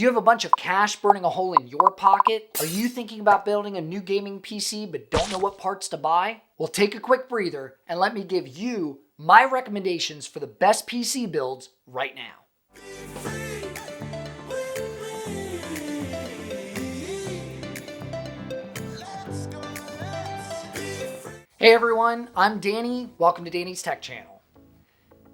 Do you have a bunch of cash burning a hole in your pocket? Are you thinking about building a new gaming PC but don't know what parts to buy? Well, take a quick breather and let me give you my recommendations for the best PC builds right now. Hey everyone, I'm Danny. Welcome to Danny's Tech Channel.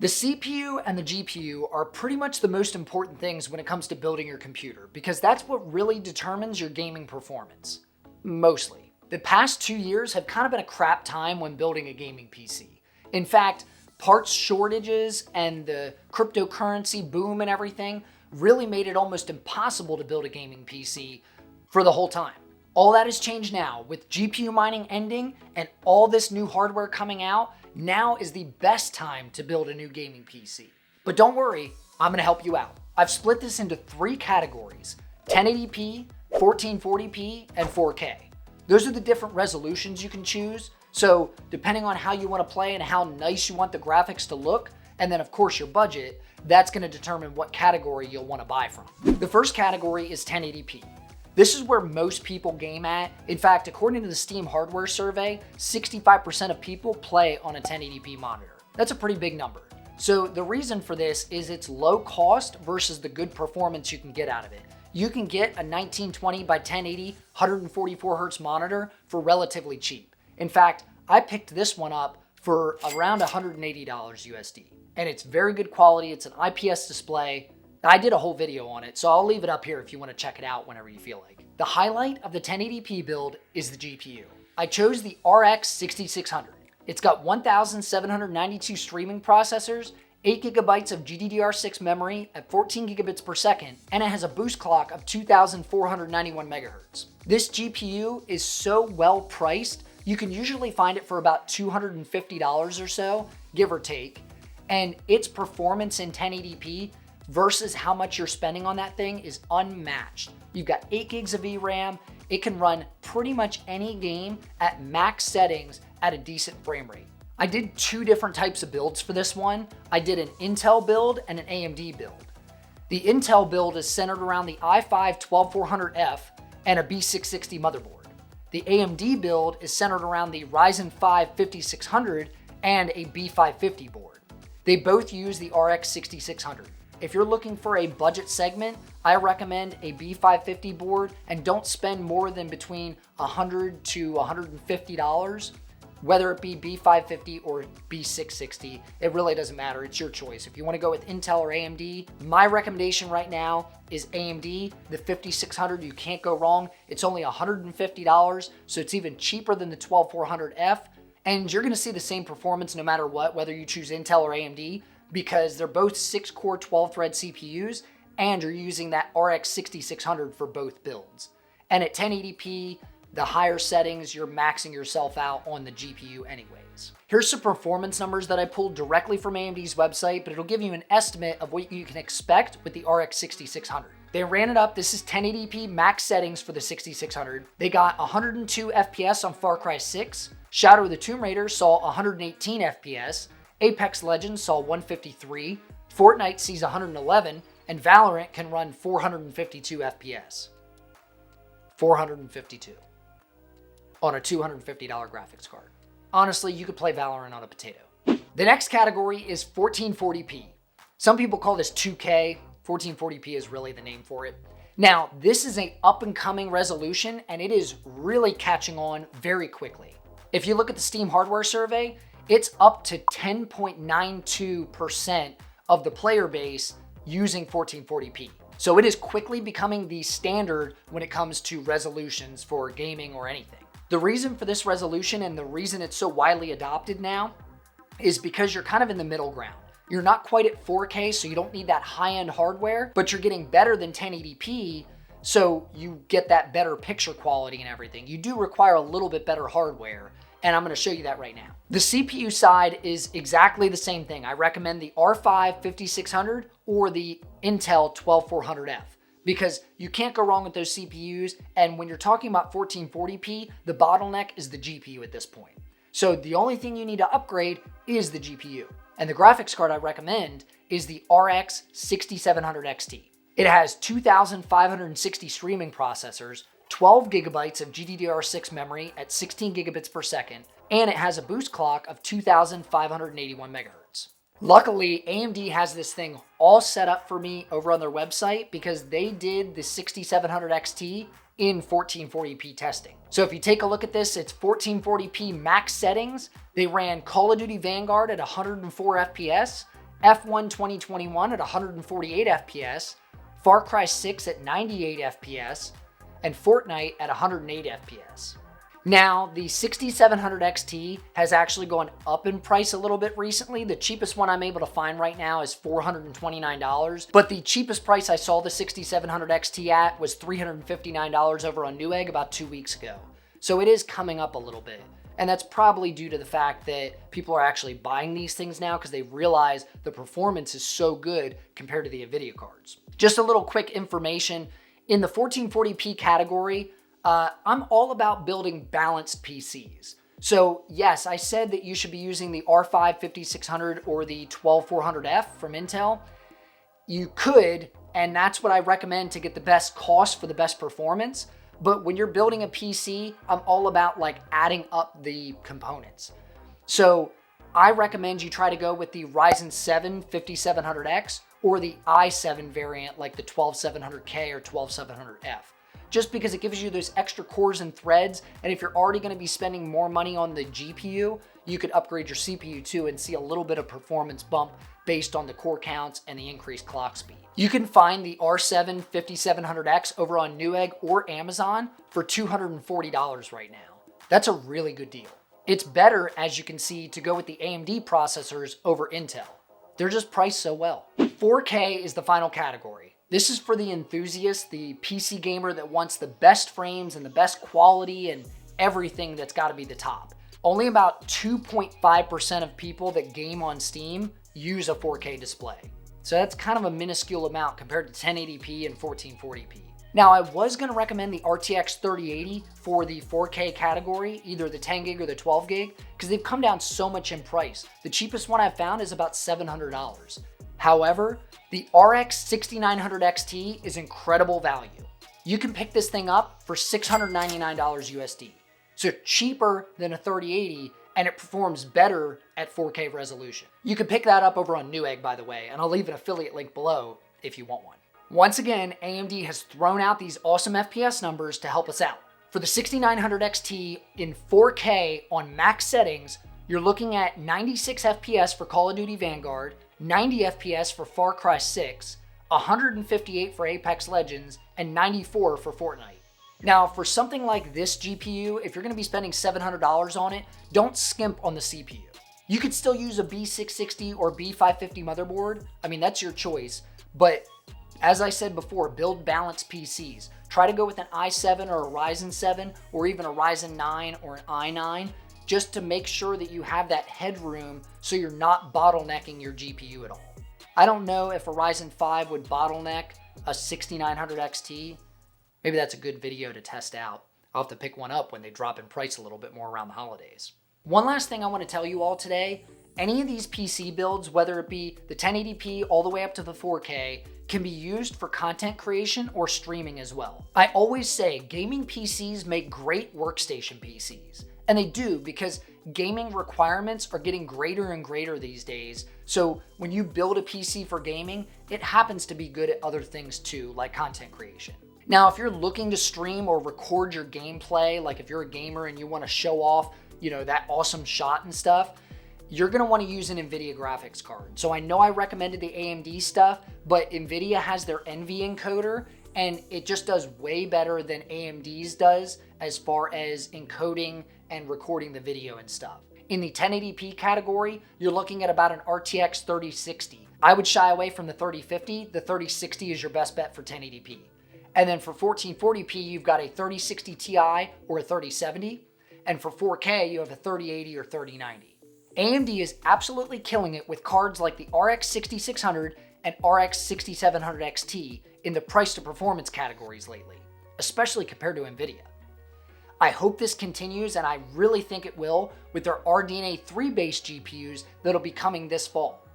The CPU and the GPU are pretty much the most important things when it comes to building your computer because that's what really determines your gaming performance. Mostly. The past 2 years have kind of been a crap time when building a gaming PC. In fact, parts shortages and the cryptocurrency boom and everything really made it almost impossible to build a gaming PC for the whole time. All that has changed now with GPU mining ending and all this new hardware coming out. Now is the best time to build a new gaming PC. But don't worry, I'm gonna help you out. I've split this into 3 categories: 1080p, 1440p, and 4K. Those are the different resolutions you can choose. So depending on how you wanna play and how nice you want the graphics to look, and then of course your budget, that's gonna determine what category you'll wanna buy from. The first category is 1080p. This is where most people game at. In fact, according to the Steam hardware survey, 65% of people play on a 1080p monitor. That's a pretty big number. So the reason for this is it's low cost versus the good performance you can get out of it. You can get a 1920 by 1080 144 Hz monitor for relatively cheap. In fact, I picked this one up for around $180 USD. And it's very good quality. It's an IPS display. I did a whole video on it, so I'll leave it up here if you want to check it out whenever you feel like. The highlight of the 1080p build is the GPU. I chose the RX 6600. It's got 1,792 streaming processors, 8 gigabytes of GDDR6 memory at 14 gigabits per second, and it has a boost clock of 2,491 megahertz. This GPU is so well priced, you can usually find it for about $250 or so, give or take, and its performance in 1080p versus how much you're spending on that thing is unmatched. You've got 8 gigs of VRAM. It can run pretty much any game at max settings at a decent frame rate. I did 2 different types of builds for this one. I did an Intel build and an AMD build. The Intel build is centered around the i5-12400F and a B660 motherboard. The AMD build is centered around the Ryzen 5 5600 and a B550 board. They both use the RX 6600. If you're looking for a budget segment, I recommend a B550 board and don't spend more than between $100 to $150, whether it be B550 or B660. It really doesn't matter, it's your choice. If you wanna go with Intel or AMD, my recommendation right now is AMD, the 5600, you can't go wrong. It's only $150, so it's even cheaper than the 12400F, and you're gonna see the same performance no matter what, whether you choose Intel or AMD, because they're both 6-core 12-thread CPUs, and you're using that RX 6600 for both builds. And at 1080p, the higher settings, you're maxing yourself out on the GPU anyways. Here's some performance numbers that I pulled directly from AMD's website, but it'll give you an estimate of what you can expect with the RX 6600. They ran it up. This is 1080p max settings for the 6600. They got 102 FPS on Far Cry 6. Shadow of the Tomb Raider saw 118 FPS. Apex Legends saw 153, Fortnite sees 111, and Valorant can run 452 FPS. 452 on a $250 graphics card. Honestly, you could play Valorant on a potato. The next category is 1440p. Some people call this 2K. 1440p is really the name for it. Now, this is an up-and-coming resolution, and it is really catching on very quickly. If you look at the Steam hardware survey, it's up to 10.92% of the player base using 1440p. So it is quickly becoming the standard when it comes to resolutions for gaming or anything. The reason for this resolution and the reason it's so widely adopted now is because you're kind of in the middle ground. You're not quite at 4K, so you don't need that high-end hardware, but you're getting better than 1080p, so you get that better picture quality and everything. You do require a little bit better hardware, and I'm gonna show you that right now. The CPU side is exactly the same thing. I recommend the R5 5600 or the Intel 12400F because you can't go wrong with those CPUs, and when you're talking about 1440p, the bottleneck is the GPU at this point. So the only thing you need to upgrade is the GPU. And the graphics card I recommend is the RX 6700 XT. It has 2,560 streaming processors, 12 gigabytes of GDDR6 memory at 16 gigabits per second, and it has a boost clock of 2,581 megahertz. Luckily, AMD has this thing all set up for me over on their website because they did the 6700 XT in 1440p testing. So if you take a look at this, it's 1440p max settings. They ran Call of Duty Vanguard at 104 FPS, F1 2021 at 148 FPS, Far Cry 6 at 98 FPS, and Fortnite at 108 FPS. Now, the 6700 XT has actually gone up in price a little bit recently. The cheapest one I'm able to find right now is $429, but the cheapest price I saw the 6700 XT at was $359 over on Newegg about 2 weeks ago. So it is coming up a little bit. And that's probably due to the fact that people are actually buying these things now because they realize the performance is so good compared to the NVIDIA cards. Just a little quick information. In the 1440p category, I'm all about building balanced PCs. So yes, I said that you should be using the R5 5600 or the 12400F from Intel. You could, and that's what I recommend to get the best cost for the best performance. But when you're building a PC, I'm all about like adding up the components. So I recommend you try to go with the Ryzen 7 5700X or the i7 variant like the 12700K or 12700F. Just because it gives you those extra cores and threads, and if you're already going to be spending more money on the GPU, you could upgrade your CPU too and see a little bit of performance bump based on the core counts and the increased clock speed. You can find the R7 5700X over on Newegg or Amazon for $240 right now. That's a really good deal. It's better, as you can see, to go with the AMD processors over Intel. They're just priced so well. 4K is the final category. This is for the enthusiast, the PC gamer that wants the best frames and the best quality and everything that's got to be the top. Only about 2.5% of people that game on Steam use a 4K display. So that's kind of a minuscule amount compared to 1080p and 1440p. Now, I was going to recommend the RTX 3080 for the 4K category, either the 10 gig or the 12 gig, because they've come down so much in price. The cheapest one I've found is about $700. However, the RX 6900 XT is incredible value. You can pick this thing up for $699 USD. So cheaper than a 3080, and it performs better at 4K resolution. You can pick that up over on Newegg, by the way, and I'll leave an affiliate link below if you want one. Once again, AMD has thrown out these awesome FPS numbers to help us out. For the 6900 XT in 4K on max settings, you're looking at 96 FPS for Call of Duty Vanguard, 90 FPS for Far Cry 6, 158 for Apex Legends, and 94 for Fortnite. Now, for something like this GPU, if you're going to be spending $700 on it, don't skimp on the CPU. You could still use a B660 or B550 motherboard. I mean, that's your choice. But as I said before, build balanced PCs. Try to go with an i7 or a Ryzen 7 or even a Ryzen 9 or an i9 just to make sure that you have that headroom so you're not bottlenecking your GPU at all. I don't know if a Ryzen 5 would bottleneck a 6900 XT. Maybe that's a good video to test out. I'll have to pick one up when they drop in price a little bit more around the holidays. One last thing I want to tell you all today, any of these PC builds, whether it be the 1080p all the way up to the 4K, can be used for content creation or streaming as well. I always say gaming PCs make great workstation PCs. And they do, because gaming requirements are getting greater and greater these days. So when you build a PC for gaming, it happens to be good at other things too, like content creation. Now, if you're looking to stream or record your gameplay, like if you're a gamer and you want to show off, that awesome shot and stuff, you're going to want to use an NVIDIA graphics card. So I know I recommended the AMD stuff, but NVIDIA has their NV encoder, and it just does way better than AMD's does as far as encoding and recording the video and stuff. In the 1080p category, you're looking at about an RTX 3060. I would shy away from the 3050. The 3060 is your best bet for 1080p. And then for 1440p, you've got a 3060 Ti or a 3070. And for 4K, you have a 3080 or 3090. AMD is absolutely killing it with cards like the RX 6600 and RX 6700 XT in the price to performance categories lately, especially compared to NVIDIA. I hope this continues, and I really think it will, with their RDNA 3 based GPUs that'll be coming this fall.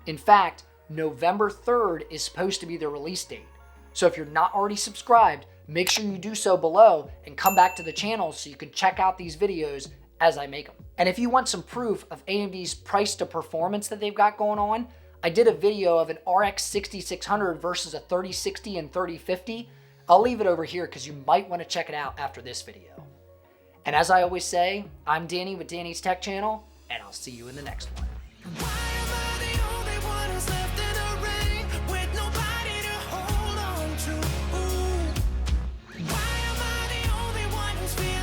In fact, November 3rd is supposed to be the release date. So if you're not already subscribed, make sure you do so below and come back to the channel so you can check out these videos as I make them. And if you want some proof of AMD's price to performance that they've got going on, I did a video of an RX 6600 versus a 3060 and 3050. I'll leave it over here because you might want to check it out after this video. And as I always say, I'm Danny with Danny's Tech Channel, and I'll see you in the next one.